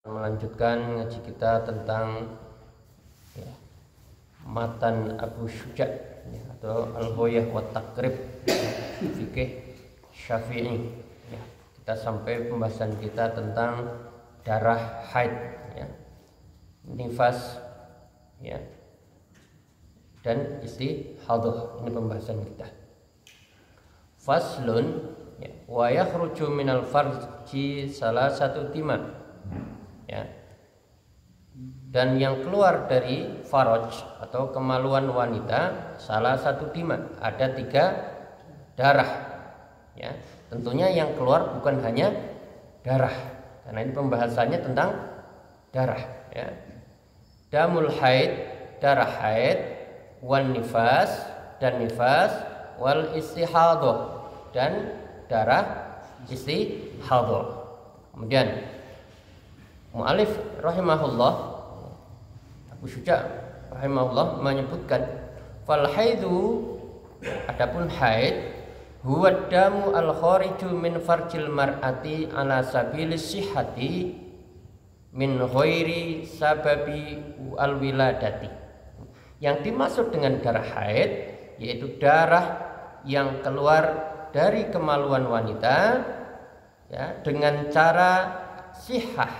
Melanjutkan ngaji kita tentang matan Abu Syuja atau Al-Ghoyah wa Taqrib fikih Syafi'i. Kita sampai pembahasan kita tentang darah haid, nifas, dan istihadhah. Ini pembahasan kita. Faslun wa yakhruju minal farji salasatu dima. Dan yang keluar dari faraj atau kemaluan wanita salah satu dima, ada 3 darah. Tentunya yang keluar bukan hanya darah, karena ini pembahasannya tentang darah. Damul haid, darah haid, wan nifas, dan nifas, wal istihadhah, dan darah istihadhah. Kemudian mu'alif rahimahullah, Abu Syuja rahimahullah menyebutkan fal haidu, adapun haid, huwa damu al khariju min farjil mar'ati ala sabilis sihhati min ghairi sababi al wiladati. Yang dimaksud dengan darah haid yaitu darah yang keluar dari kemaluan wanita dengan cara sihah,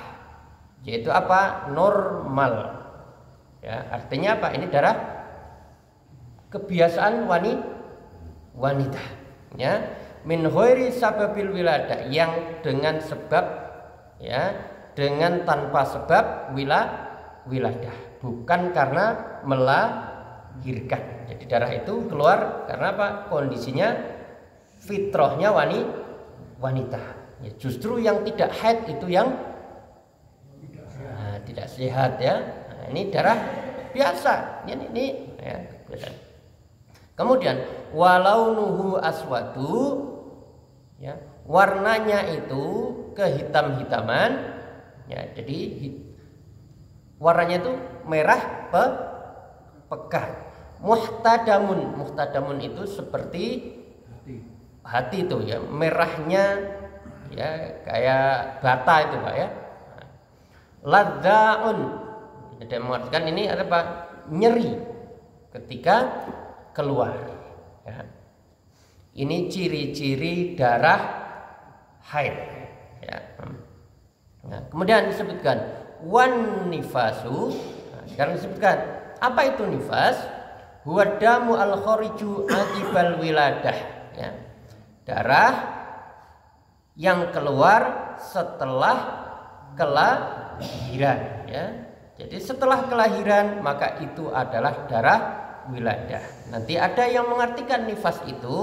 yaitu apa? Normal. Artinya apa? Ini darah kebiasaan wanita. Min ghairi sababil wiladah, yang dengan sebab, dengan tanpa sebab wiladah, bukan karena melahirkan. Jadi darah itu keluar karena apa? Kondisinya fitrahnya wanita. Justru yang tidak haid itu yang tidak sehat, ini darah biasa. Ini. Kemudian walaunuhu aswadu, warnanya itu kehitam-hitaman, jadi warnanya itu merah pekat. Muhtadamun itu seperti hati itu, merahnya kayak bata itu, Pak, Ladzaun, jadi mengartikan ini ada apa? Nyeri ketika keluar. Ini ciri-ciri darah haid. Kemudian disebutkan wan nifasu. Sekarang disebutkan apa itu nifas? Huwa damu al khariju aqibal wiladah. Darah yang keluar setelah kelahiran. Jadi setelah kelahiran maka itu adalah darah wiladah. Nanti ada yang mengartikan nifas itu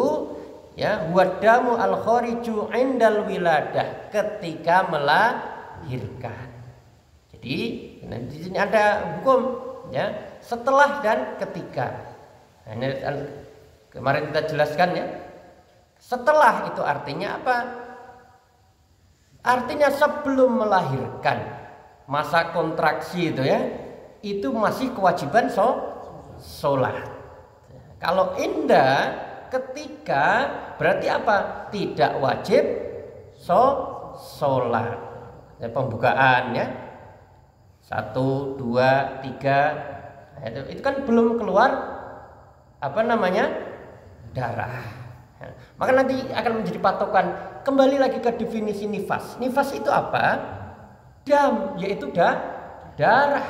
huwa damu al khariju indal wiladah, ketika melahirkan. Jadi di sini ada hukum setelah dan ketika. Ini kemarin kita jelaskan Setelah itu artinya apa? Artinya sebelum melahirkan, masa kontraksi itu itu masih kewajiban sholat. Kalau indah ketika, berarti apa? Tidak wajib sholat. Pembukaan 1, 2, 3, itu kan belum keluar darah. Maka nanti akan menjadi patokan. Kembali lagi ke definisi nifas. Nifas itu apa? Dam, yaitu darah.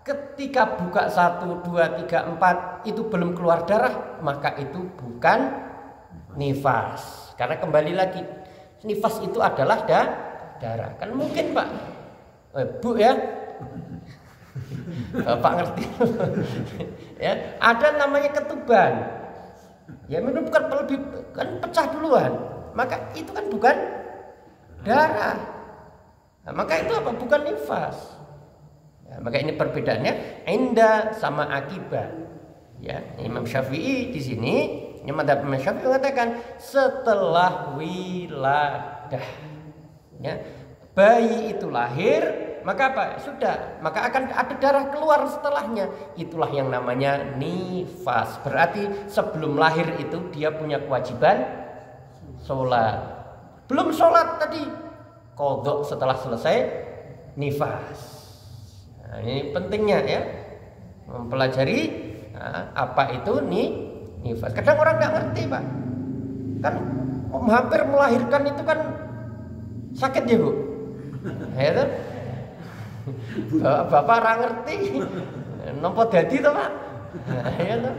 Ketika buka 1, 2, 3, 4 itu belum keluar darah, maka itu bukan nifas. Karena kembali lagi, nifas itu adalah darah. Kan mungkin Pak, Bu Bapak ngerti. Ada namanya ketuban. Minum bukan lebih, kan pecah duluan. Maka itu kan bukan darah. Maka itu apa? Bukan nifas. Maka ini perbedaannya inda sama akibat. Imam Syafi'i di sini, Imam Syafi'i mengatakan setelah wiladah. Bayi itu lahir, maka apa? Sudah, maka akan ada darah keluar setelahnya. Itulah yang namanya nifas. Berarti sebelum lahir itu dia punya kewajiban sholat. Belum sholat tadi, qadha setelah selesai nifas. Nah, ini pentingnya ya, mempelajari apa itu nifas. Kadang orang nggak ngerti Pak, kan hampir melahirkan itu kan sakit ya Bu, ya kan? Bapak orang ngerti, nopo dadi toh Pak, ya kan?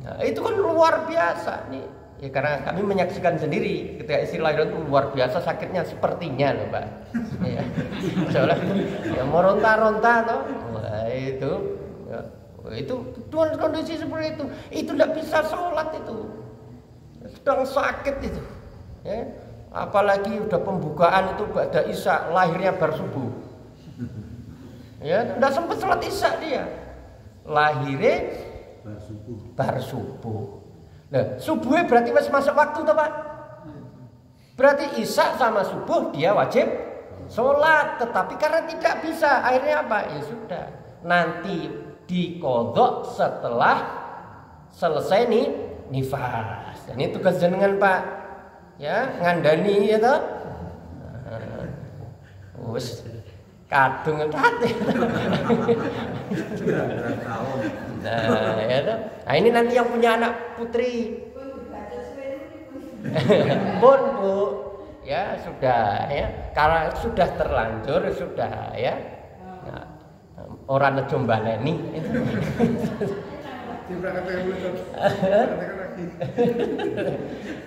Nah, itu kan luar biasa nih. Ya karena kami menyaksikan sendiri ketika istri lahiran itu luar biasa sakitnya sepertinya loh Pak. Ya. Soalnya ya mau ronta-ronta toh. Wah, itu tuan kondisi seperti itu tidak bisa sholat itu. Sedang sakit itu. Ya. Apalagi udah pembukaan itu pada isya, lahirnya bar subuh. Ya, tidak sempat sholat isya dia. Lahirnya bar subuh. Nah, subuhnya berarti masih masuk waktu toh Pak? Berarti isya sama subuh dia wajib sholat, tetapi karena tidak bisa, akhirnya apa? Ya sudah, nanti dikodok setelah selesai nifas. Dan ini tugas jenengan Pak, ya ngandani ya toh. Wes kadung hati. Nah, ya toh. Nah, ini nanti yang punya anak putri. Pun Bu, ya sudah ya. Karena sudah terlanjur sudah ya. Nah, orang ngejombaleni.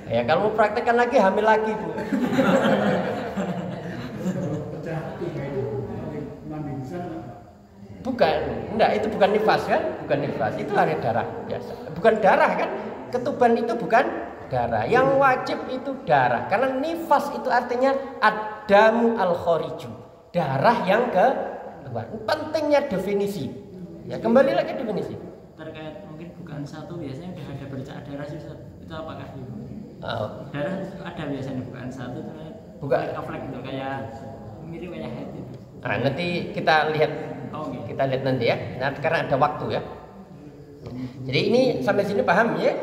Ya kalau mau praktekkan lagi hamil lagi Bu. Bukan, enggak, itu bukan nifas kan? Bukan nifas, itu ada darah biasa. Bukan darah kan? Ketuban itu bukan darah. Yang wajib itu darah. Karena nifas itu artinya ad-damu al-khoriju, darah yang keluar. Pentingnya definisi. Ya kembali lagi definisi. Terkait mungkin bukan satu, biasanya udah ada bercak darah sih, itu apakah itu? Darah ada biasanya bukan satu, bukan flek gitu kayak mirip kayak head itu. Nah, nanti kita lihat. Okay. Kita lihat nanti ya. Nah, karena ada waktu ya. Jadi ini sampai sini paham ya?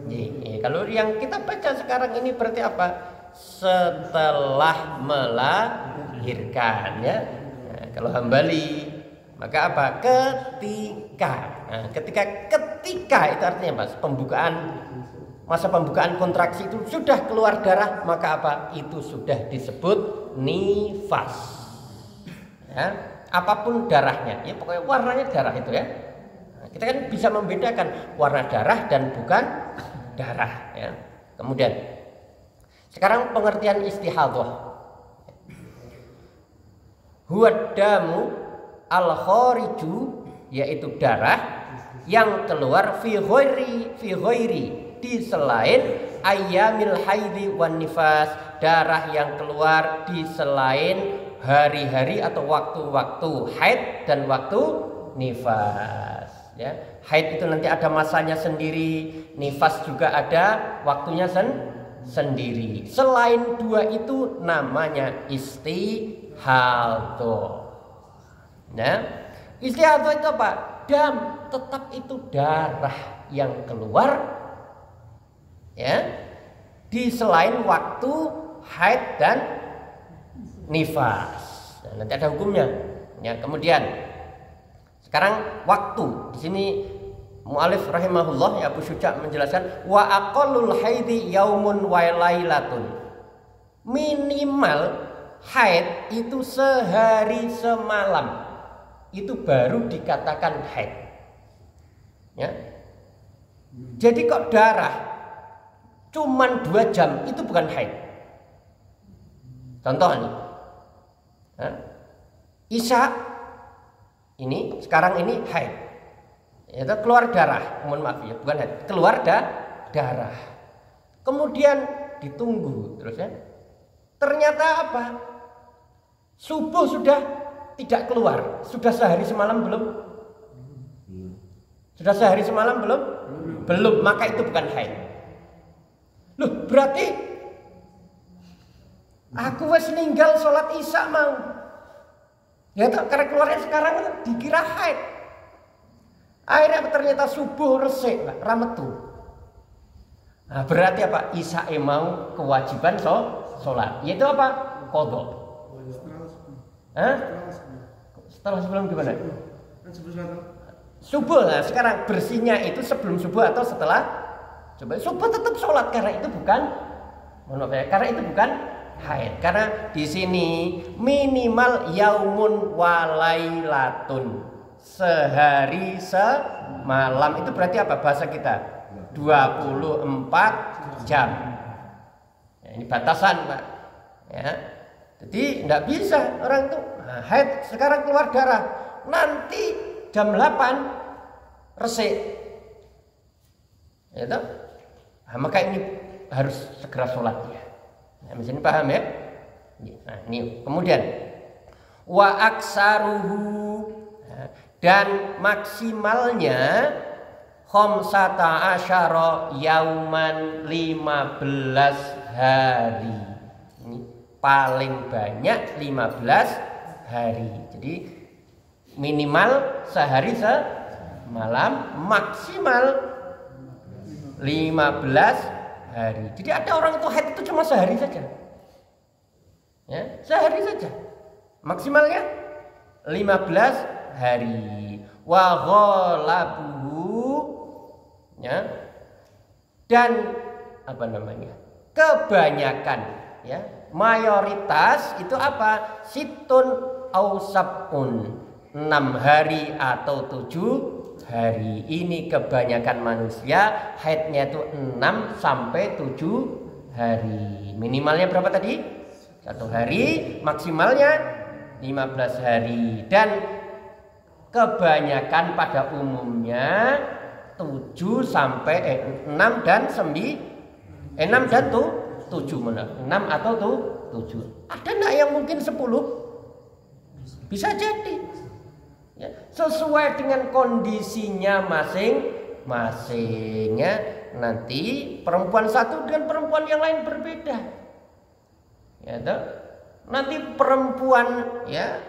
Jadi, kalau yang kita baca sekarang ini berarti apa? Setelah melahirkan ya. Nah, kalau hambali maka apa? Ketika. Nah, ketika itu artinya apa? Masa pembukaan kontraksi itu sudah keluar darah, maka apa? Itu sudah disebut nifas. Ya. Apapun darahnya, ya pokoknya warnanya darah itu ya. Nah, kita kan bisa membedakan warna darah dan bukan darah ya. Kemudian sekarang pengertian istihadhah. Huwa damu al-khariju, yaitu darah yang keluar fi ghairi di selain ayyamil haidhi wan nifas, darah yang keluar di selain hari-hari atau waktu-waktu haid dan waktu nifas ya. Haid itu nanti ada masanya sendiri, nifas juga ada waktunya sendiri. Selain dua itu namanya istihadhah. Nah, istihadhah itu apa? Dam, tetap itu darah yang keluar ya di selain waktu haid dan nifas. Nah, nanti ada hukumnya. Ya, kemudian sekarang waktu. Di sini mu'alif rahimahullah ya Abu Syuja menjelaskan wa aqallul haidi yaumun wa lailatun. Minimal haid itu sehari semalam. Itu baru dikatakan haid. Ya. Jadi kok darah cuman 2 jam itu bukan haid. Contoh nih. Isya ini sekarang ini haid, itu keluar darah, mohon maaf ya, bukan haid, keluar darah. Kemudian ditunggu terus ya. Ternyata apa? Subuh sudah tidak keluar, sudah sehari semalam belum? Sudah sehari semalam belum? Belum, maka itu bukan haid. Loh, berarti aku wes ninggal sholat isya mau. Ya toh, karena keluarnya sekarang dikira haid. Akhirnya ternyata subuh resik, rametu. Nah, berarti apa? Isya mau kewajiban sholat. Yaitu apa? Qadha. Setelah sebelum gimana? Subuh. Nah, sekarang bersihnya itu sebelum subuh atau setelah? Coba subuh tetap sholat karena itu bukan, karena itu bukan haid. Karena di sini minimal yaumun walailatun, sehari semalam. Itu berarti apa bahasa kita? 24 jam. Ya, ini batasan, Pak. Ya. Jadi tidak bisa orang itu haid sekarang keluar darah, nanti jam 8 resik. Ya, nah, maka ini harus segera sholat ya. Nah, misalnya paham ya? Nah, ini kemudian wa aksaruhu, dan maksimalnya khamsata asyara yauman, 15 hari. Ini paling banyak 15 hari. Jadi minimal sehari semalam, maksimal 15 hari. Jadi ada orang itu haid itu cuma sehari saja. Ya, sehari saja. Maksimalnya 15 hari. Wa ghalabuhu, ya. Dan apa namanya? Kebanyakan, ya. Mayoritas itu apa? Situn au sab'un, 6 hari atau 7 hari. Ini kebanyakan manusia haidnya itu 6 sampai 7 hari. Minimalnya berapa tadi? 1 hari, maksimalnya 15 hari. Dan kebanyakan pada umumnya 7 sampai 6 dan 9, 6 dan 7 mana? 6 atau 7. Ada enggak yang mungkin 10? Bisa jadi. Ya, sesuai dengan kondisinya masing-masing, ya. Nanti perempuan satu dengan perempuan yang lain berbeda. Ya, nanti perempuan, ya,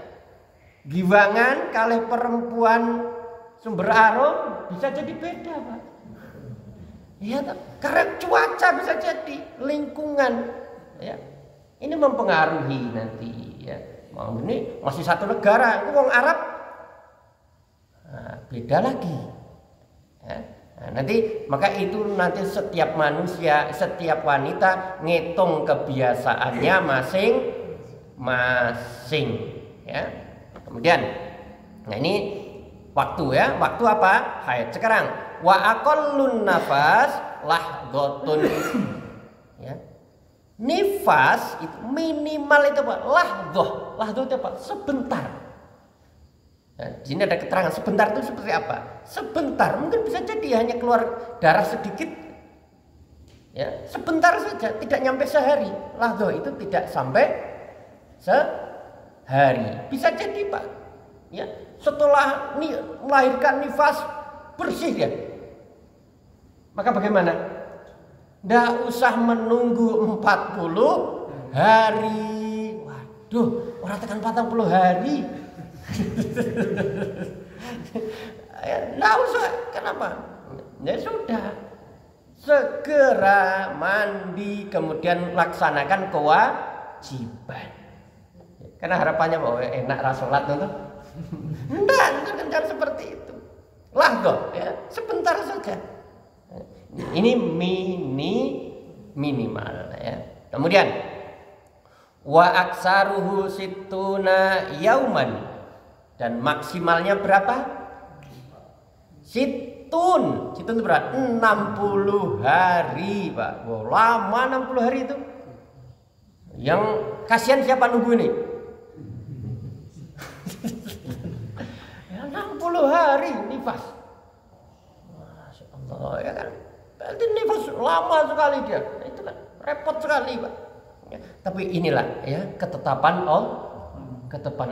giwangan kalih perempuan Sumber Arom bisa jadi beda, Pak. Ya, karena cuaca bisa jadi, lingkungan, ya. Ini mempengaruhi nanti, ya. Mau ini masih satu negara, itu wong Arab, nah, beda lagi. Ya. Nah, nanti maka itu nanti setiap manusia, setiap wanita ngitung kebiasaannya masing-masing, ya. Kemudian, nah ini waktu, ya, waktu apa? Haid. Sekarang wa aqallun nafas lahdhatun, ya. Nifas itu minimal itu Pak, lahdoh itu apa? Sebentar. Nah, di sini ada keterangan sebentar itu seperti apa? Sebentar, mungkin bisa jadi hanya keluar darah sedikit, ya, sebentar saja, tidak nyampe sehari. Lahdoh itu tidak sampai sehari, bisa jadi Pak, ya. Setelah melahirkan nifas bersih dia, maka bagaimana? Nggak usah menunggu 40 hari. Waduh, orang tekan 40 hari. Nggak usah. Kenapa? Ya sudah, segera mandi, kemudian laksanakan kewajiban. Karena harapannya bahwa enak rasolat itu. Enggak, jangan seperti itu. Lahdoh, ya, sebentar saja. Ini minimal, ya. Kemudian wa aksaruhu situna yauman, dan maksimalnya berapa? Situn itu berapa? 60 hari, Pak. Wow, lama 60 hari itu. Yang kasihan siapa nunggu ini? 60 hari nifas. Masya Allah, ya kan? Berarti nifas lama sekali dia. Itu kan repot sekali, Pak. Ya, tapi inilah, ya, ketetapan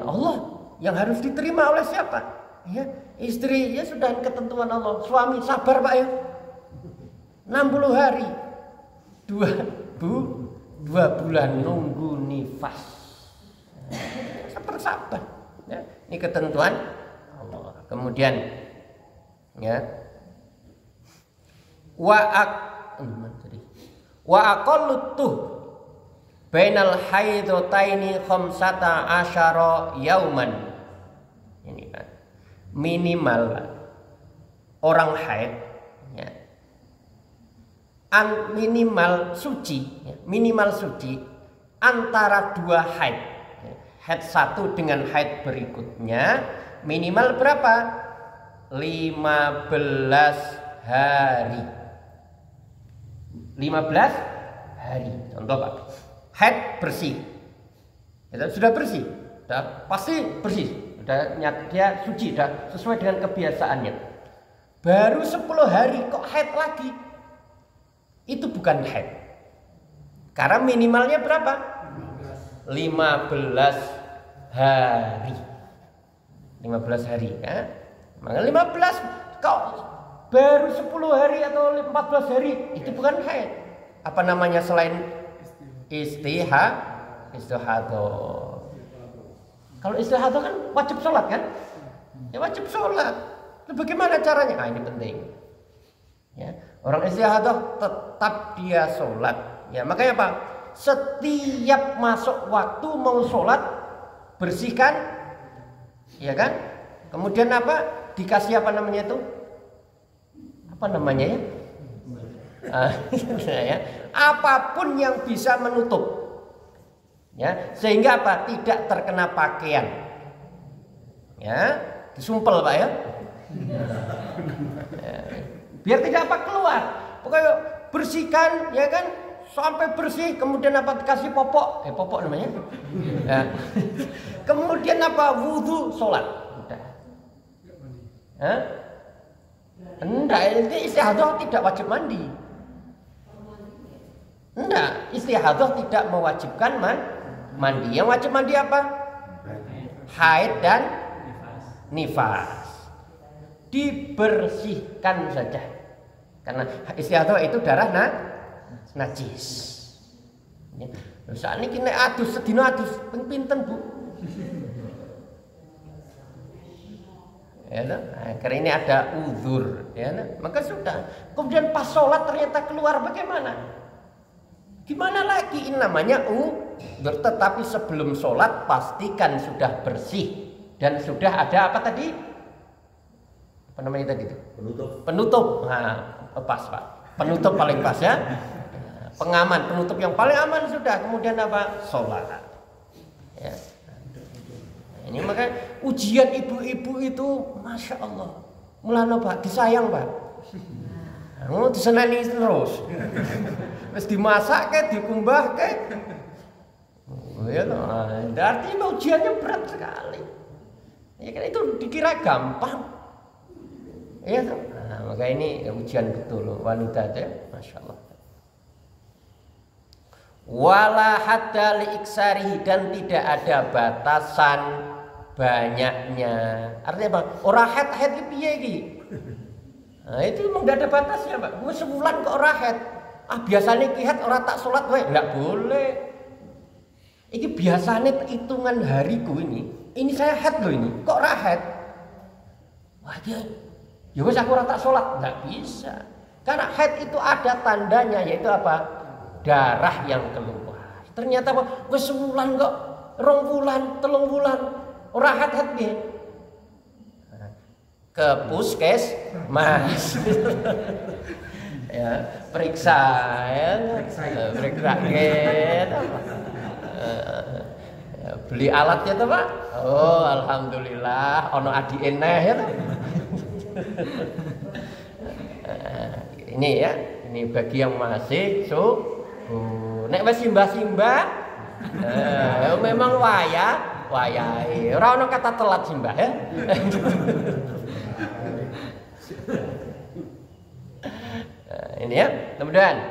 Allah yang harus diterima oleh siapa? Ya, istri, ya, sudah ketentuan Allah. Suami sabar, Pak, ya. 60 hari. 2 bulan nunggu nifas. Sabar. Ya, ini ketentuan Allah. Kemudian, ya, wa aqallutu bainal haidataini khamsata asyara yauman, minimal orang haid ya, minimal suci ya, minimal suci antara 2 haid ya, haid 1 dengan haid berikutnya minimal berapa? 15 hari. 15 hari. Contoh Pak, haid bersih, sudah bersih, sudah pasti bersih, sudah dia suci, sudah sesuai dengan kebiasaannya. Baru 10 hari kok haid lagi, itu bukan haid. Karena minimalnya berapa? 15 hari. 15 hari ya. Maka 15 kok baru 10 hari atau 14 hari, itu bukan haid. Apa namanya selain istihadah? Kalau istihadah kan wajib sholat kan? Ya wajib sholat. Bagaimana caranya? Ini penting. Ya, orang istihadah tetap dia sholat. Ya, makanya apa? Setiap masuk waktu mau sholat bersihkan, ya kan? Kemudian apa? Dikasih apa namanya itu? Apa namanya ya? Ya, apapun yang bisa menutup. Ya, sehingga apa? Tidak terkena pakaian. Ya, disumpel Pak ya. Ya. Biar tidak apa keluar. Pokoknya bersihkan ya kan, sampai bersih. Kemudian apa? Dikasih popok. Popok namanya. Ya. Kemudian apa? Wudhu, sholat. Udah. Hah? Enggak, ini istihadah tidak wajib mandi. Enggak, istihadah tidak mewajibkan mandi. Yang wajib mandi apa? Haid dan nifas. Dibersihkan saja. Karena istihadah itu darah najis. Saat ini kena adus, sedina adus, pinten Bu. Ya, karena ini ada uzur, ya, maka sudah. Kemudian pas sholat ternyata keluar, bagaimana? Gimana lagi? Ini namanya uzur. Tetapi sebelum sholat pastikan sudah bersih dan sudah ada apa tadi? Apa namanya tadi itu? Penutup. Nah, pas Pak. Penutup paling pas ya. Pengaman, penutup yang paling aman sudah. Kemudian apa? Sholat. Ya. Ini maka ujian ibu-ibu itu, masya Allah, mulanya Pak, disayang Pak. Mau disenani terus, terus dimasak ke, dikumbah ke, ya loh. Artinya ujiannya berat sekali. Ya kan itu dikira gampang, ya toh. Nah, maka ini ujian betul wanita itu, masya Allah. Wala hadda li iksarihi, dan tidak ada batasan banyaknya. Artinya apa? Ora haid piye iki? Nah, itu memang enggak ada batasnya, Pak. Gue sebulan kok ora haid. Biasanya ki haid ora tak salat wae. Enggak boleh. Iki biasanya hitungan hariku ini. Ini saya haid loh ini. Kok ora haid? Wah, ya wis aku ora tak salat. Enggak bisa. Karena haid itu ada tandanya, yaitu apa? Darah yang keluar. Ternyata apa? Wis sebulan kok, 2 bulan, 3 bulan. Ora haid nggih. Ke puskesmas. Ya, periksa ya. Periksa gitu. Beli alatnya tuh Pak. Oh, alhamdulillah ono adike neh ya. Ini ya, ini bagi yang masih nek wis simbah-simbah memang wayahe. Ora ono kata telat simbah ya. Ini ya, kemudian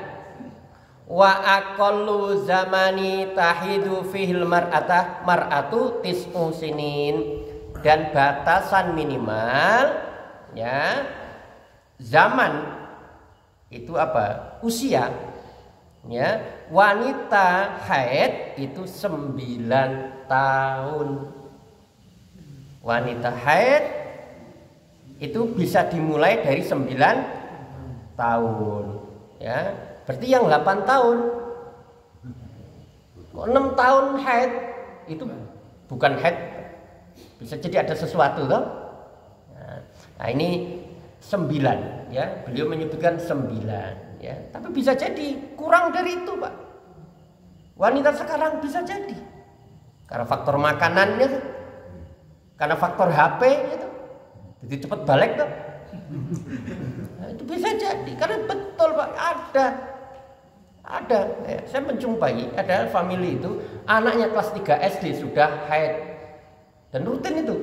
wa aqallu zamani tahidu fihil mar'atu tis'u sinin, dan batasan minimal ya zaman itu apa? Usia ya, wanita haid itu 9 tahun. Wanita haid itu bisa dimulai dari 9 tahun ya. Berarti yang 8 tahun, 6 tahun haid itu bukan haid, bisa jadi ada sesuatu toh. Nah ini 9 ya, beliau menyebutkan 9 ya, tapi bisa jadi kurang dari itu Pak. Wanita sekarang bisa jadi karena faktor makanannya, karena faktor HP itu, jadi cepat balik tuh. Nah, itu bisa jadi karena betul Pak, ada ya, saya menjumpai ada family itu anaknya kelas 3 SD sudah haid dan rutin itu.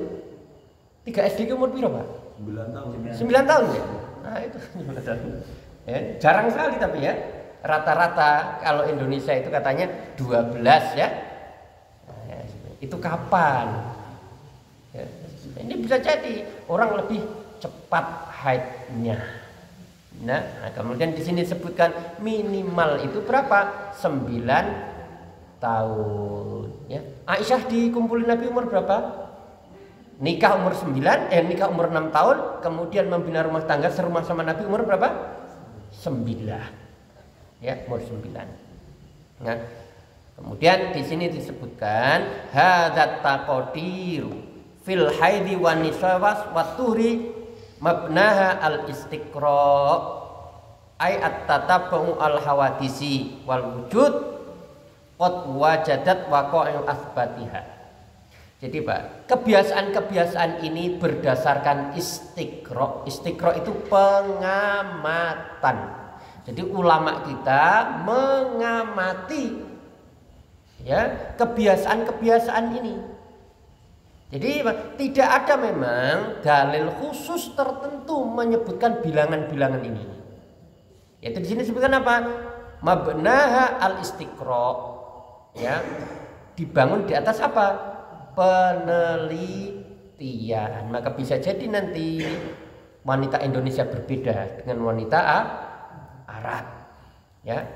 3 SD ke umur berapa Pak? 9 tahun. 9 tahun ya. Nah itu 9 tahun. Ya, jarang sekali tapi ya. Rata-rata kalau Indonesia itu katanya 12 ya. Nah, ya itu kapan? Ya, ini bisa jadi orang lebih cepat haidnya. Nah, kemudian di sini disebutkan minimal itu berapa? 9 tahun. Ya. Aisyah dikumpulin Nabi umur berapa? Nikah umur nikah umur 6 tahun, kemudian membina rumah tangga serumah sama Nabi umur berapa? 9. Ya, umur 9. Nah, kemudian di sini disebutkan hadzat taqdir fil haidi wan nisawas wa tuhri mabnaha al istiqra ay at-tatabbu al hawadisi wal wujud qad wajadat waqa'il asbatiha. Jadi Pak, kebiasaan-kebiasaan ini berdasarkan istiqra. Istiqra itu pengamatan. Jadi ulama kita mengamati ya kebiasaan-kebiasaan ini. Jadi tidak ada memang dalil khusus tertentu menyebutkan bilangan-bilangan ini. Yaitu di sini disebutkan apa? Mabnaha al-istiqra. Ya, dibangun di atas apa? Penelitian. Maka bisa jadi nanti wanita Indonesia berbeda dengan wanita Arab. Ya,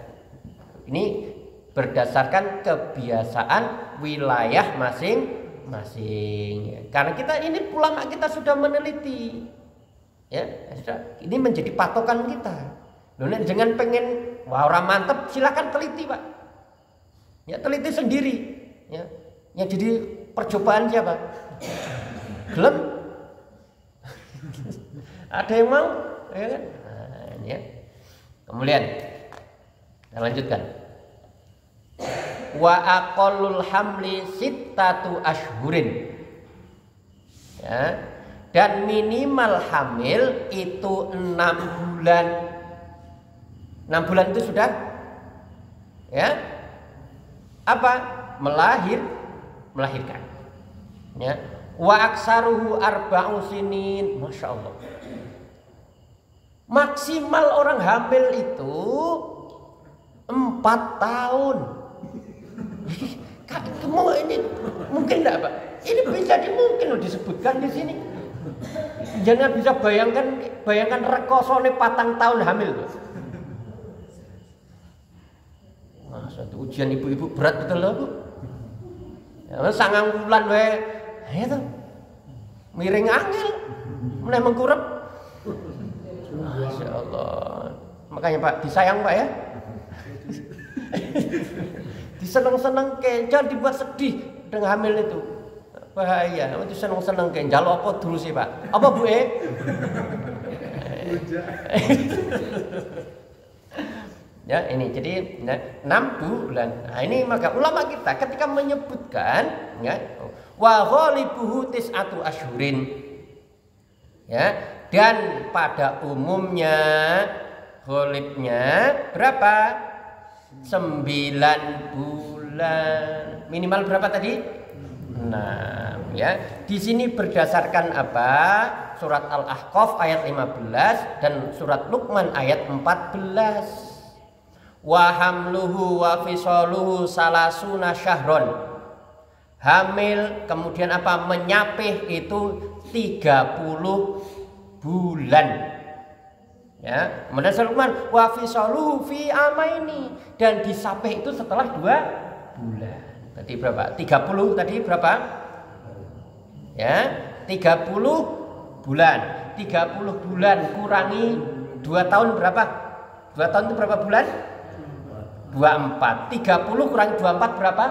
ini berdasarkan kebiasaan wilayah masing-masing. Karena kita ini ulama kita sudah meneliti. Ya, ini menjadi patokan kita. Loh, jangan pengen wah orang mantep, silakan teliti Pak. Ya teliti sendiri. Ya, yang jadi percobaan siapa? Gelem? Ada yang mau? Ya kan? Nah, ya. Kemudian kita lanjutkan. Wa aqallul hamli sittatu ashhurin. Ya. Dan minimal hamil itu 6 bulan. 6 bulan itu sudah ya apa? Melahirkan. Ya. Wa aksaruhu arba'u sinin. Masya Allah. Maksimal orang hamil itu 4 tahun. Kamu ini mungkin enggak Pak? Ini bisa dimungkin loh disebutkan di sini. Jangan bisa bayangkan rekosone 4 tahun hamil. Nah, suatu ujian ibu-ibu berat betul loh Bu. Ya, 9 bulan wae. Ya tuh. Miring angel. Meneh mengkurep. Masya Allah. Makanya Pak disayang Pak ya. Diseneng-seneng ke, jangan dibuat sedih dengan hamil itu. Bahaya. Itu seneng-seneng ke. Njaluk apa dulu sih Pak? Apa Bu Ya ini jadi 6 bulan. Nah ini maka ulama kita ketika menyebutkan ya wa ghalibuhu tis'atu asyhurin. Ya, dan pada umumnya ghalibnya berapa? 9 bulan. Minimal berapa tadi? 6 ya. Di sini berdasarkan apa? Surat Al-Ahqaf ayat 15 dan surat Luqman ayat 14. Wa hamluhu wa fisaluhu salasuna syahron. Hamil kemudian apa? Menyapih itu 30 bulan. Ya, kemudian Luqman wa fisaluhu fi amaini, dan disapih itu setelah 2 bulan. Berarti berapa? 30 tadi berapa? Ya, 30 bulan. 30 bulan kurangi 2 tahun berapa? 2 tahun itu berapa bulan? 24. 30 kurangi 24 berapa?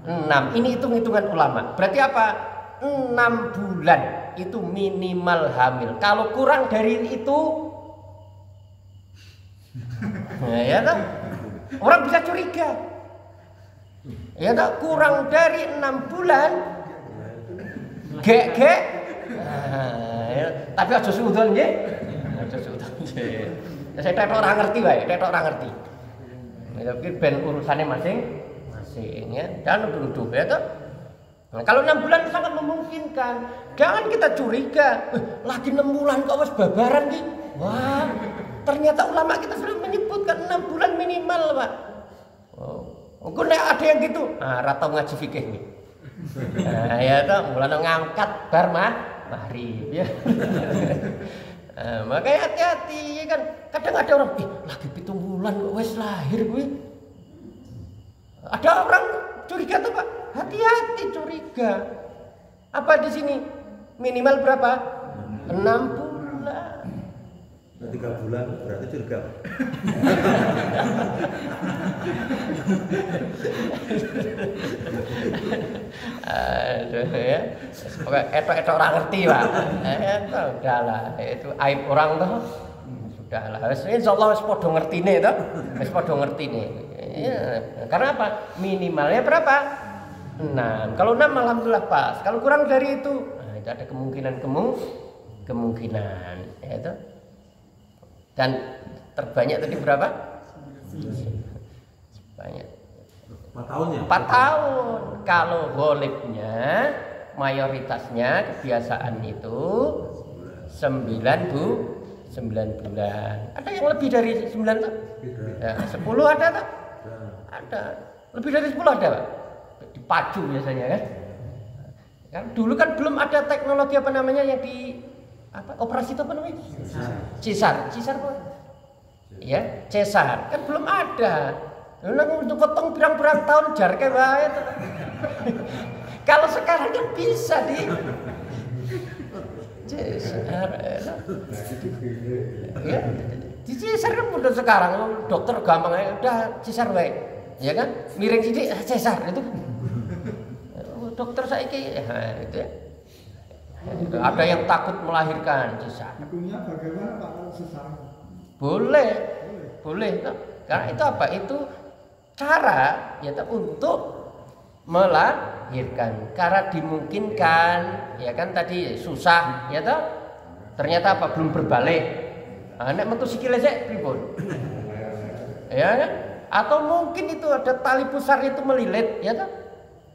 6. Ini hitung-hitungan ulama. Berarti apa? 6 bulan itu minimal hamil. Kalau kurang dari itu, nah, ya toh, orang bisa curiga. Ya toh, kurang dari 6 bulan, gek. Nah, ya. Tapi aja suudon nggih. Aja suudon nggih. Saya tetok ora ngerti wae, tetok ora ngerti. Tapi ben urusannya masing-masing ya. Jangan nuduh ya toh. Nah, kalau 6 bulan sangat memungkinkan. Jangan kita curiga, lagi 6 bulan kok wis babaran nih. Wah, ternyata ulama kita sudah menyebutkan 6 bulan minimal, Pak. Oh, nek ada yang gitu. Ah, ra tau ngaji fikih nih. Nah, ya toh, mulane ngangkat bar maghrib ya. Makanya hati-hati ya kan. Kadang ada orang, lagi 7 bulan kok wis lahir kuwi. Ada orang curiga tuh, Pak. Hati-hati curiga. Apa di sini? Minimal berapa? 6 bulan. 3 bulan berarti curiga. Aduh ya. Oke, etok orang ngerti, Pak. Udahlah, itu aib orang tuh. Sudahlah. Insyaallah wis padha ngertine to. Wis padha ngertine. Ya, karena apa? Minimalnya berapa? 6. Kalau 6 alhamdulillah pas. Kalau kurang dari itu, nah, itu ada kemungkinan ya itu. Dan terbanyak tadi berapa? Banyak. 4 tahun ya? 4 tahun. Kalau golibnya mayoritasnya kebiasaan itu 9 bulan. Ada yang lebih dari 9 tuh? Ya, 10 ada tak? Ada. Lebih dari 10 ada, Pak? Dipacu biasanya kan? Kan dulu kan belum ada teknologi apa namanya yang di operasi itu apa namanya? Cisar apa? Ya, cesar. Kan belum ada. Lalu untuk potong berang-berang tahun jar kayak wae. Kalau sekarang kan bisa di cesar. Ya, di cesar kan udah sekarang dokter gampang aja udah cesar wae. Ya kan? Miring sidik cesar itu. Dokter saiki itu ya. Ada yang takut melahirkan cesar. Hukumnya bagaimana Pak kalau sesar? Boleh. Karena itu apa? Itu cara ya untuk melahirkan. Karena dimungkinkan, ya kan tadi susah, ya toh. Ternyata apa? Belum berbalik. Nek metu sikile sik pripun? Ya kan? Atau mungkin itu ada tali pusar itu melilit, ya toh.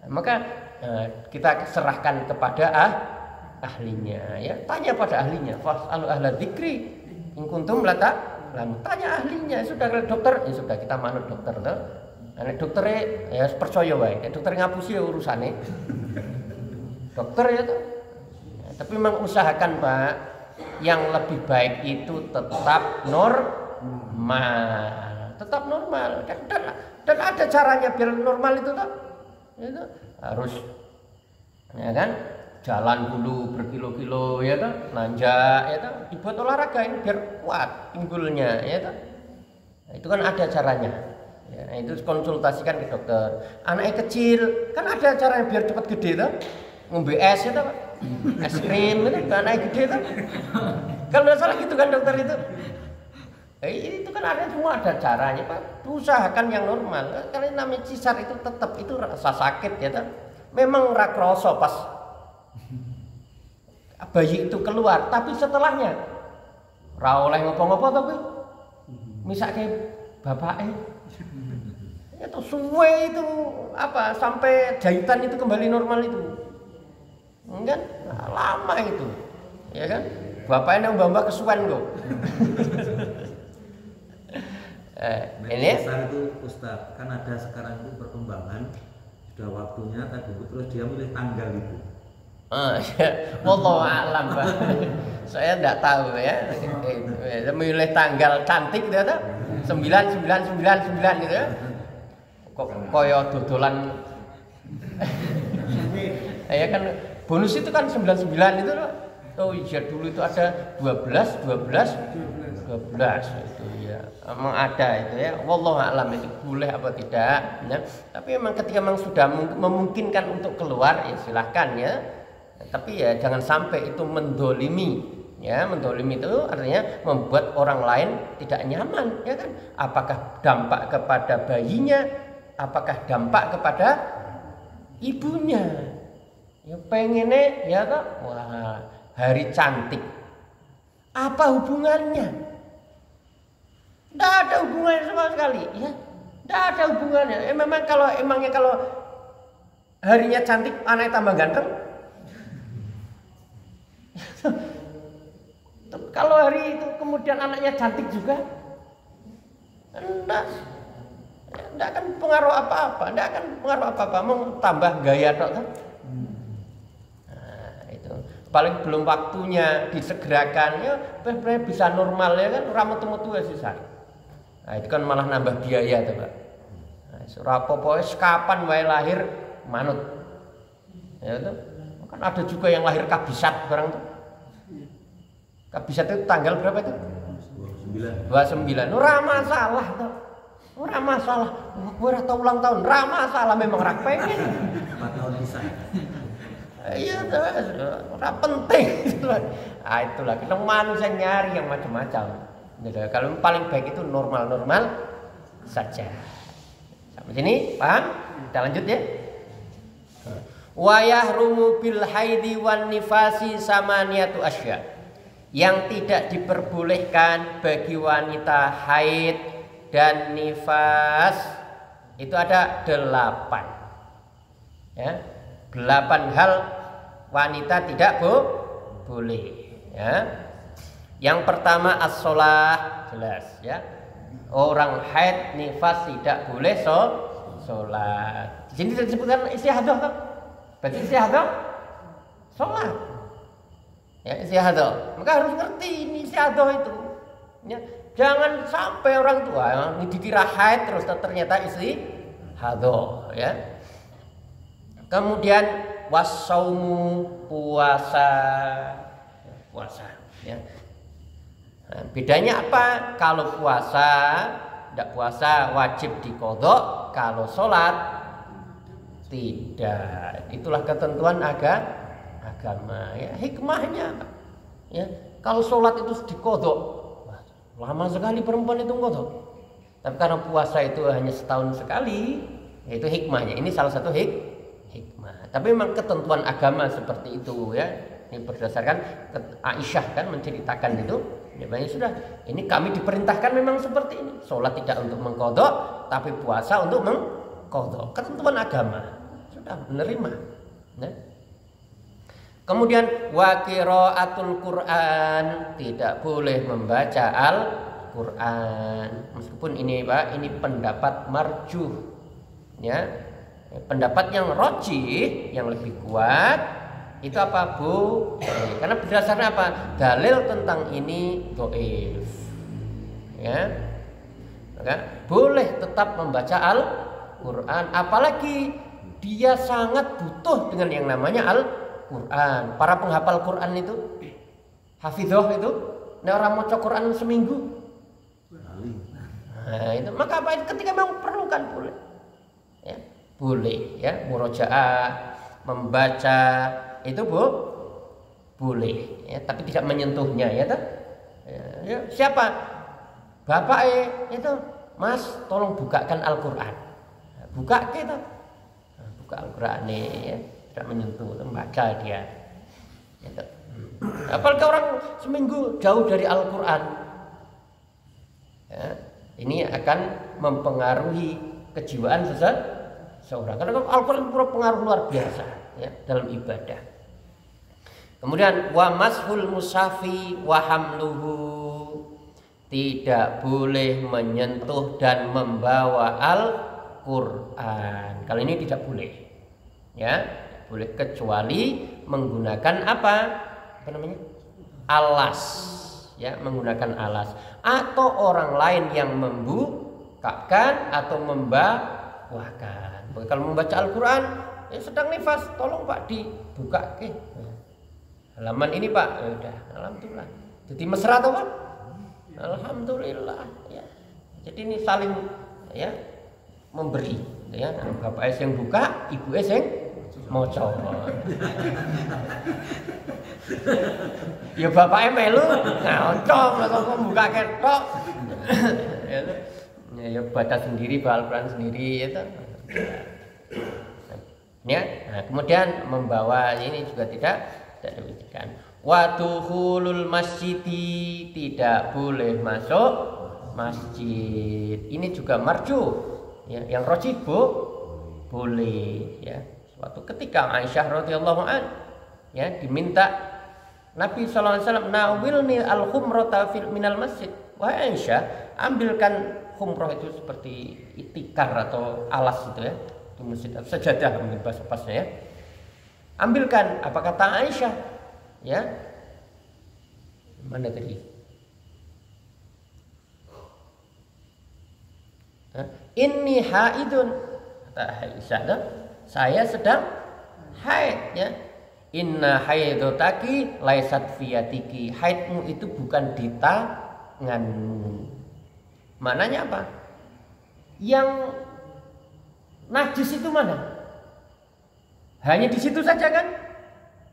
Maka kita serahkan kepada ahlinya ya, tanya pada ahlinya. Fasalu ahla dzikri in kuntum la ta'lamun. Tanya ahlinya. Sudah dokter, ya sudah kita manut dokter toh. Nek doktere ya percaya wae. Nek dokter ngapusi ya urusane. Dokter ya toh. Ya, tapi memang usahakan, Pak, yang lebih baik itu tetap normal. Tetap normal. Dan ada caranya biar normal itu toh. Itu harus ya kan jalan dulu berkilo-kilo ya toh, nanjak ya toh, dibuat olahraga ini biar kuat pinggulnya ya toh. Nah, itu kan ada caranya ya, nah, itu konsultasikan ke dokter. Anaknya kecil kan ada caranya biar cepat gede toh, ngombe es ya toh, es krim itu anaknya gede toh. Kalau nggak salah gitu kan dokter itu. Itu kan ada semua ada caranya, Pak. Usahakan yang normal. Karena namanya cisar itu tetap itu rasa sakit ya toh. Memang ra kroso pas bayi itu keluar, tapi setelahnya ra oleh ngopo-ngopo tapi misake bapake itu suwe itu apa sampai jahitan itu kembali normal itu kan lama itu ya kan bapaknya mbak-mbak kesuwen kok. Ini itu Ustaz kan ada sekarang itu perkembangan sudah waktunya tadi terus dia milih tanggal itu. Ya, wallahu a'lam, Pak. Saya enggak tahu ya. Milih tanggal cantik gitu ya. 9999 gitu ya. Kok koyo dodolan. Ya kan bonus itu kan 99 itu loh. Oh iya dulu itu ada 12 itu ya. Memang ada itu ya. Wallahu a'lam itu boleh apa tidak ya. Tapi memang ketika memang sudah memungkinkan untuk keluar ya silahkan ya. tapi ya jangan sampai itu mendolimi. Ya, mendolimi itu artinya membuat orang lain tidak nyaman, ya kan? Apakah dampak kepada bayinya, apakah dampak kepada ibunya? Ya pengennya ya toh, wah hari cantik. Apa hubungannya? Tidak ada hubungannya sama sekali, ya. Tidak ada hubungannya. Memang emangnya kalau harinya cantik, anaknya tambah ganteng. Kalau hari itu kemudian anaknya cantik juga, enggak akan pengaruh apa-apa, mau tambah gaya tok kan? Nah, itu paling belum waktunya disegerakan ya, bisa normal ya kan, rametu-metu ya susah. Nah, itu kan malah nambah biaya tuh Pak. Nah, surapopo kapan wae lahir manut, ya itu kan ada juga yang lahir kabisat barang tuh. Kabisat itu tanggal berapa itu? 29. Ora masalah tuh. Ora masalah. Gue ora tau ulang tahun. Ora masalah, memang ora pengen. 4 tahun bisa. Iya, ora penting. Ah itulah kita manusia nyari yang macam-macam. Kalau paling baik itu normal-normal saja. Sampai sini paham? Kita lanjut ya. Wa yahrumu bil haidi wan nifasi samaniyatu asya. Yang tidak diperbolehkan bagi wanita haid dan nifas itu ada 8 ya, 8 hal wanita tidak boleh ya. Yang pertama as-shalah, jelas ya, orang haid nifas tidak boleh sholat. Di sini disebutkan istihadah kan? Berarti istihadah sholat. Ya, istihadah. Maka harus ngerti ini istihadah itu. Ya, jangan sampai orang tua ini dikira haid terus ternyata istihadah ya. Kemudian wasaumu, puasa ya. Nah, bedanya apa? Kalau puasa, tidak puasa wajib diqadha, kalau sholat tidak. Itulah ketentuan agama ya, hikmahnya ya. Kalau sholat itu diqadha, lama sekali perempuan itu qadha. Tapi karena puasa itu hanya setahun sekali, ya itu hikmahnya. Ini salah satu hikmah. Tapi memang ketentuan agama seperti itu ya. Ini berdasarkan Aisyah kan menceritakan itu. Ya banyak sudah. Ini kami diperintahkan memang seperti ini. Sholat tidak untuk mengqadha, tapi puasa untuk mengqadha. Ketentuan agama. Sudah menerima. Ya. Kemudian wa qiraatul Quran, tidak boleh membaca Al-Quran. Meskipun ini Pak, ini pendapat marjuh ya. Pendapat yang rajih, yang lebih kuat itu apa Bu? Karena berdasarkan apa? Dalil tentang ini dhaif. Ya. Maka boleh tetap membaca Al-Quran, apalagi dia sangat butuh dengan yang namanya Al-Quran. Para penghafal Quran itu, hafidhoh itu, nek orang maca Quran seminggu. Nah, itu maka apa ketika memang perlukan boleh. Ya, boleh ya, murojaah, membaca itu boleh ya, tapi tidak menyentuhnya ya toh. Ya, siapa? Bapak itu, Mas, tolong bukakan Al-Quran. Buka kita. Buka Al-Quran nih ya. Tidak menyentuh, membaca dia. Gitu. Apalagi orang seminggu jauh dari Al-Quran, ya, ini akan mempengaruhi kejiwaan seseorang. Karena Al-Quran berpengaruh luar biasa ya, dalam ibadah. Kemudian wa mashul mushafi wa hamluhu, tidak boleh menyentuh dan membawa Al-Quran. Kalau ini tidak boleh, ya. Boleh kecuali menggunakan apa namanya, alas ya, menggunakan alas atau orang lain yang membukakan atau membawakan. Kalau membaca Al-Quran ya sedang nifas, tolong Pak dibuka halaman ini Pak. Ya udah, alhamdulillah. Jadi mesra atau Pak? Alhamdulillah ya. Jadi ini saling ya memberi ya. Bapak yang buka, ibu yang Moco. Ya bapaknya melu ngocok atau kok buka ketok. Ya baca sendiri, Al-Quran sendiri itu. Ya, nah, kemudian membawa ini juga tidak demikian. Waduhulul masjidi, tidak boleh masuk masjid. Ini juga marju, ya, yang rajih boleh. Ya, suatu ketika Aisyah radhiyallahu an, ya, diminta Nabi SAW, nawilni al-khumrata minal masjid. Wahai Aisyah, ambilkan khumrah itu seperti itikar atau alas itu ya. Di masjid, sejadah mungkin bahasa pasnya ya. Ambilkan, apa kata Aisyah? Ya. Mana tadi? Inni haidun, kata Aisyah, saya sedang haid ya. Inna haidotaki laisat fiyatiki. Haidmu itu bukan di tanganmu. Maknanya apa? Yang najis itu mana? Hanya di situ saja kan?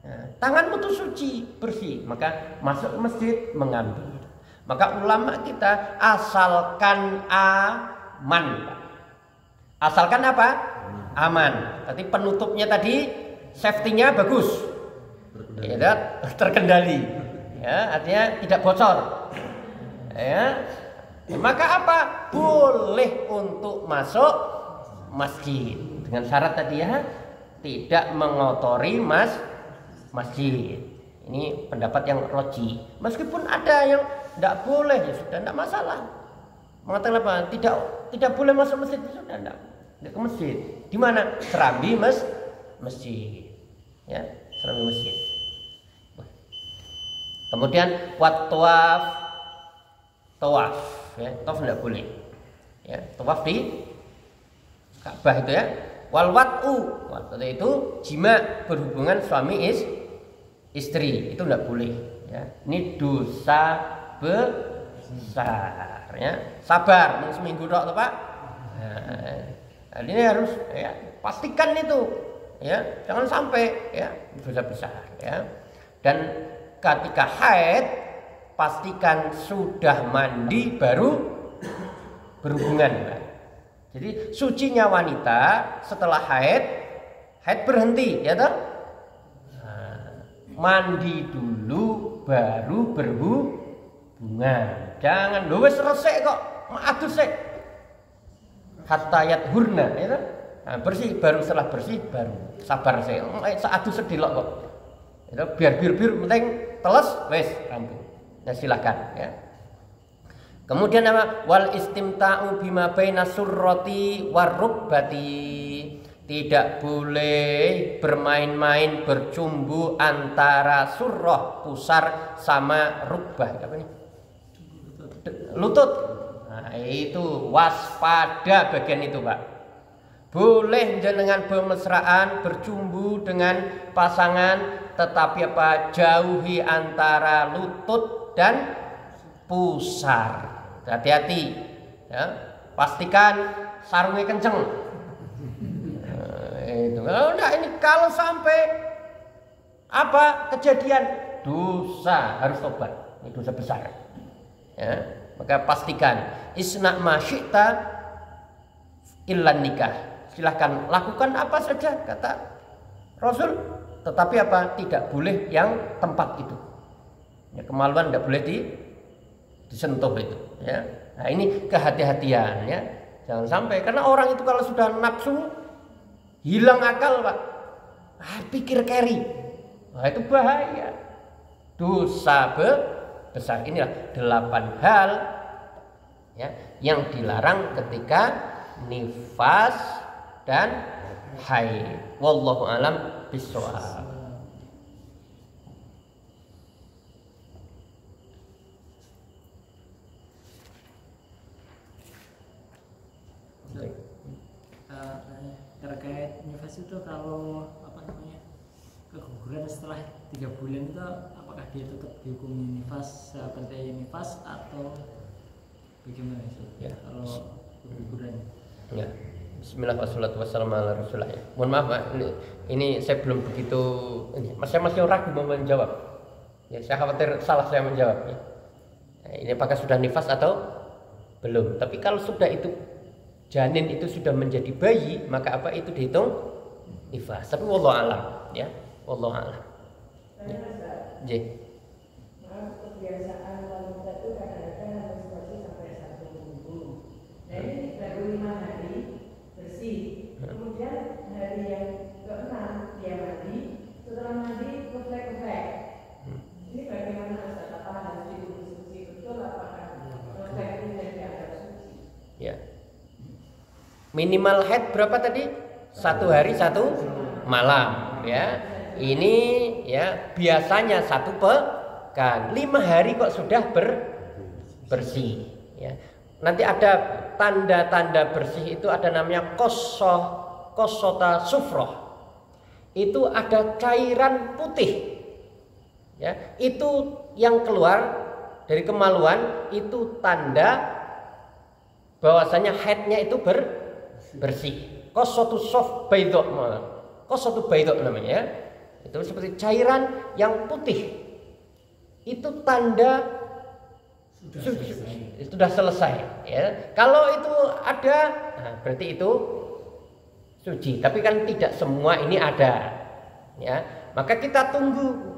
Nah, tanganmu itu suci, bersih. Maka masuk masjid mengambil. Maka ulama kita asalkan aman. Asalkan apa? Aman. Tapi penutupnya tadi safety-nya bagus. Ya, terkendali. Ya, artinya tidak bocor. Ya. Maka apa? Boleh untuk masuk masjid dengan syarat tadi ya, tidak mengotori masjid. Ini pendapat yang roji. Meskipun ada yang tidak boleh, ya sudah tidak masalah. Mengatakan apa? Tidak boleh masuk masjid, sudah tidak ke masjid. Di mana? Serambi masjid. Ya, serambi masjid. Kemudian tawaf, ya, tawaf tidak boleh. Ya, tawaf di Ka'bah itu ya. Wal wat'u itu jima, berhubungan suami istri, itu tidak boleh ya. Ini dosa besar ya. Sabar seminggu tok Pak. Nah, ini harus ya, pastikan itu ya, jangan sampai ya dosa besar ya. Dan ketika haid pastikan sudah mandi baru berhubungan Pak. Jadi sucinya wanita setelah haid berhenti, ya toh? Nah, mandi dulu baru berhubungan. Jangan wis resik kok, aduh sik. Hatta yathurna, ya toh? Nah, bersih baru, setelah bersih baru sabar sik. Saadu sedilok kok. Itu biar penting teles wis rampung. Nah, silakan ya. Kemudian apa? Wal istimta'u bima baina surrati warukbati. Tidak boleh bermain-main bercumbu antara surroh pusar sama rukbah. Apa ini? Lutut. Nah, itu waspada bagian itu, Pak. Boleh dengan bermesraan bercumbu dengan pasangan, tetapi apa? Jauhi antara lutut dan pusar. Hati-hati ya, pastikan sarungnya kenceng. Itu ini kalau sampai apa kejadian dosa, harus tobat, ini dosa besar ya. Maka pastikan isna ma syi'ta illan nikah, silahkan lakukan apa saja kata Rasul, tetapi apa, tidak boleh yang tempat itu ya, kemaluan tidak boleh disentuh itu ya. Nah, ini kehati-hatian ya, jangan sampai, karena orang itu kalau sudah nafsu hilang akal Pak, pikir carry, nah, itu bahaya, dosa besar. Inilah 8 hal ya yang dilarang ketika nifas dan haid. Wallahu alam bishawab. Terkait nifas itu, kalau apa namanya keguguran setelah 3 bulan itu, apakah dia tetap dihukumi nifas seperti nifas atau bagaimana sih ya, kalau keguguran? Ya, Bismillah wassalatu wassalamu ala rasulillah ya. Mohon maaf Pak, ini saya belum begitu saya masih ragu mau menjawab. Ya, saya khawatir salah saya menjawab ya. Ini apakah sudah nifas atau belum? Tapi kalau sudah itu janin itu sudah menjadi bayi, maka apa itu dihitung nifas. Tapi wallahu alam ya. Wallahu alam. Ya. Kebiasaan wanita itu kadang-kadang menstruasi sampai 1 minggu. Nah ini baru 5 hari bersih. Kemudian hari yang ke-6 dia mandi. Setelah mandi refleks. Ini bagaimana Ustaz? Apa harus dikonsumsi betul? Apakah refleks ini dianggap suci? Ya. Minimal haid berapa tadi? 1 hari 1 malam ya. Ini ya biasanya 1 pekan. 5 hari kok sudah bersih ya. Nanti ada tanda-tanda bersih itu ada namanya kosota sufroh. Itu ada cairan putih ya. Itu yang keluar dari kemaluan itu tanda bahwasanya haidnya itu bersih. Kosotu sof baydok, kosotu baydok namanya ya. Itu seperti cairan yang putih. Itu tanda sudah selesai ya. Kalau itu ada, nah berarti itu suci. Tapi kan tidak semua ini ada ya. Maka kita tunggu.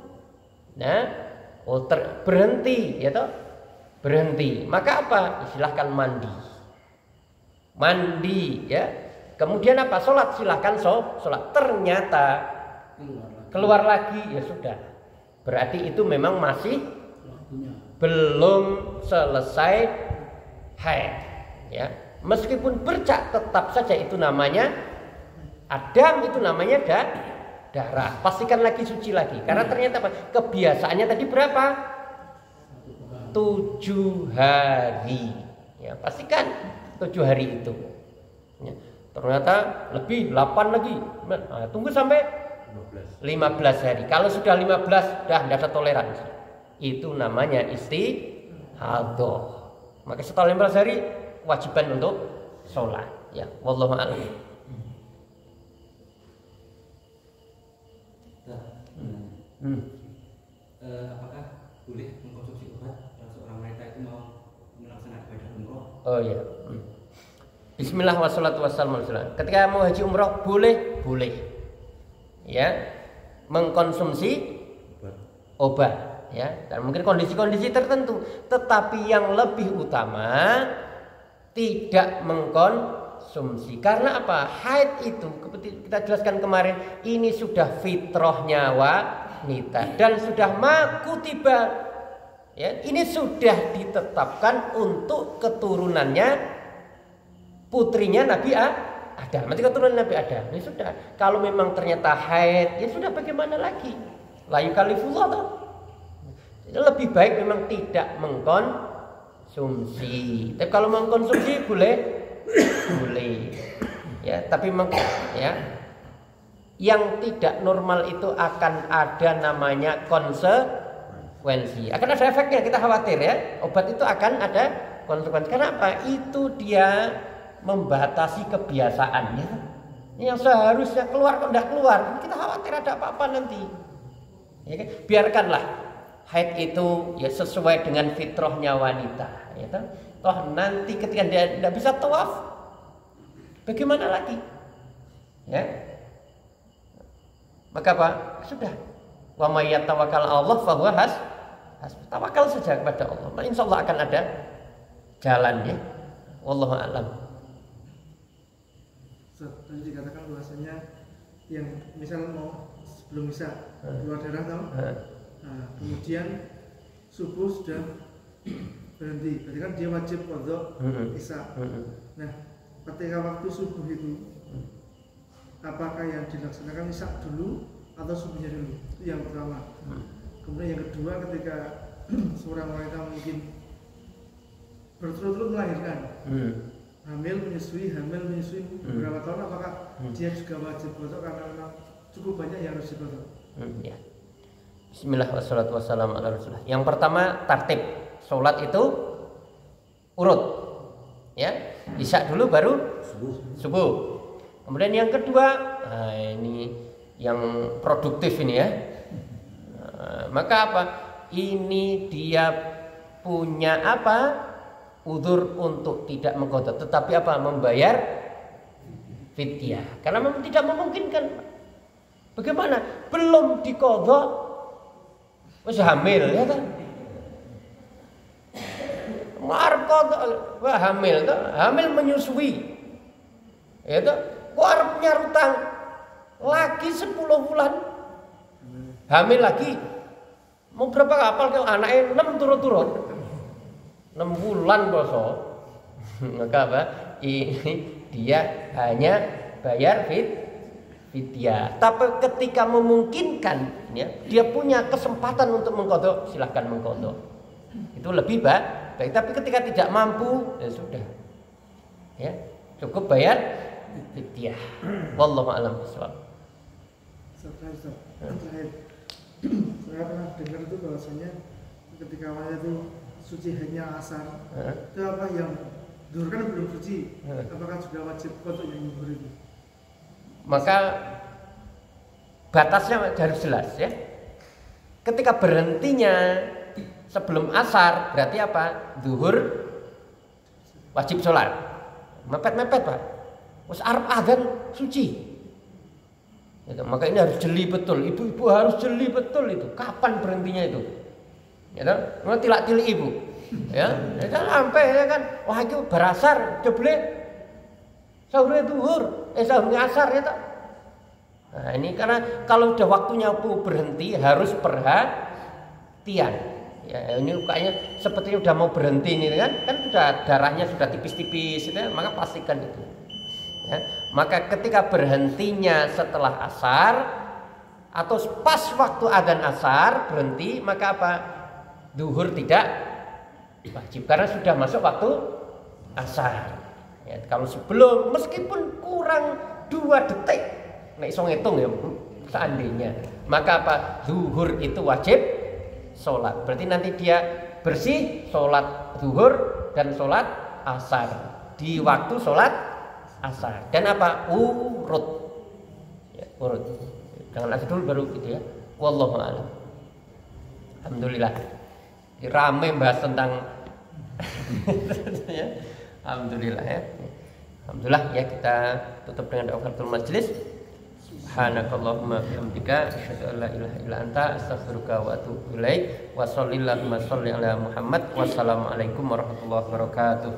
Nah, berhenti ya toh? Berhenti. Maka apa? Silahkan mandi ya. Kemudian apa? Sholat, silahkan sholat. Ternyata keluar lagi ya sudah. Berarti itu memang masih belum selesai haid ya. Meskipun bercak tetap saja itu namanya adam, itu namanya darah. Pastikan lagi suci lagi. Karena ternyata apa? Kebiasaannya tadi berapa? 7 hari. Ya, pastikan 7 hari itu. Ya. Ternyata lebih 8 lagi. Nah, tunggu sampai 15 hari. Kalau sudah 15 dah tidak ada toleransi. Itu namanya istihadah. Maka setelah 15 hari wajiban untuk sholat. Ya, wallahu a'lam. Apakah boleh mengkonsumsi obat kalau seorang wanita itu mau melaksanakan ibadah umroh? Oh iya. Bismillah wassalatu wassalamu ala rasulillah. Ketika mau haji umroh boleh ya mengkonsumsi obat ya, dan mungkin kondisi-kondisi tertentu. Tetapi yang lebih utama tidak mengkonsumsi. Karena apa? Haid itu kita jelaskan kemarin, ini sudah fitrahnya wanita dan sudah makutiba ya, ini sudah ditetapkan untuk keturunannya putrinya Nabi Adam. Nanti keturunan Nabi Adam. Ya sudah. Kalau memang ternyata haid, ya sudah, bagaimana lagi? La yukallifullah toh. Lebih baik memang tidak mengkonsumsi. Tapi kalau mengkonsumsi boleh. Ya, tapi ya yang tidak normal itu akan ada namanya konsekuensi. Akan ada efeknya, kita khawatir ya. Obat itu akan ada konsekuensi. Kenapa? Itu dia membatasi kebiasaannya yang seharusnya keluar kok tidak keluar. Kita khawatir ada apa-apa nanti ya kan? Biarkanlah haid itu ya sesuai dengan fitrahnya wanita ya kan? Toh nanti ketika dia tidak bisa tawaf, bagaimana lagi ya? Maka apa? Sudah, wa may yatawakkal 'ala Allah fa huwa tawakal saja kepada Allah. Insya Allah akan ada jalannya. Wallahu a'lam. Tadi dikatakan bahwasanya yang misal mau sebelum isya keluar darah tahu, nah, kemudian subuh sudah berhenti, berarti kan dia wajib qadha isya. Nah, ketika waktu subuh itu, apakah yang dilaksanakan isya dulu atau subuhnya dulu? Itu yang pertama. Kemudian yang kedua, ketika seorang wanita mungkin berturut-turut melahirkan, hamil menyusui beberapa tahun, apakah dia juga wajib qadha karena memang cukup banyak yang harus diqadha? Ya. Bismillah wassalatu wassalamu ala rasulillah. Yang pertama tartib. Salat itu urut. Ya. Isya dulu baru subuh. Kemudian yang kedua, nah ini yang produktif ini ya. Maka apa? Ini dia punya apa? Udzur untuk tidak mengqadha, tetapi apa? Membayar fidyah. Karena memang tidak memungkinkan. Bagaimana? Belum diqadha wis hamil ya kan? Wah hamil menyusui. Ya toh, kok arep nyarutang lagi 10 bulan. Hamil lagi. Mau berapa kapal ke anaknya 6 turut-turut. 6 bulan poso. Maka apa? Ini dia hanya bayar fidyah. Tapi ketika memungkinkan ya, dia punya kesempatan untuk mengqadha, silahkan mengqadha. Itu lebih baik. Tapi ketika tidak mampu, ya sudah. Ya, cukup bayar fidyah. Wallahu a'lam bishawab. Saya pernah dengar itu bahwasanya ketika wanita itu suci hanya asar, itu apa yang zuhur kan belum suci, apakah juga wajib untuk yang zuhur itu? Maka batasnya harus jelas ya. Ketika berhentinya sebelum asar berarti apa? Zuhur wajib sholat. Mepet-mepet Pak. Wes arep adzan suci. Ya, maka ini harus jeli betul. Ibu-ibu harus jeli betul itu. Kapan berhentinya itu? Ya kan? Mau tilak-tilik ibu. Ya, sampai ya kan. Wah itu berasar, jeble. Sahurnya zuhur, sahurnya asar ya tak? Nah ini karena kalau udah waktunya berhenti harus perhatian. Ya ini kayaknya sepertinya udah mau berhenti ini kan sudah darahnya sudah tipis-tipis itu, maka pastikan itu. Ya, maka ketika berhentinya setelah asar atau pas waktu adzan asar berhenti, maka apa? Zuhur tidak wajib karena sudah masuk waktu asar. Ya, kalau sebelum meskipun kurang 2 detik, nek iso ngitung ya seandainya, maka apa? Zuhur itu wajib sholat. Berarti nanti dia bersih sholat zuhur dan sholat asar di waktu sholat asar. Dan apa? Urut. Ya, urut. Jangan asar dulu baru gitu ya. Wallahu a'lam. Alhamdulillah. Rame bahas tentang ya. Alhamdulillah ya. Alhamdulillah ya, kita tutup dengan doa kafaratul majlis. Subhanakallahumma bihamdika asyhadu an la ilaha illa anta astaghfiruka wa atubu ilaik. Wa shallallahu wa salli ala Muhammad. Wassalamualaikum warahmatullahi wabarakatuh.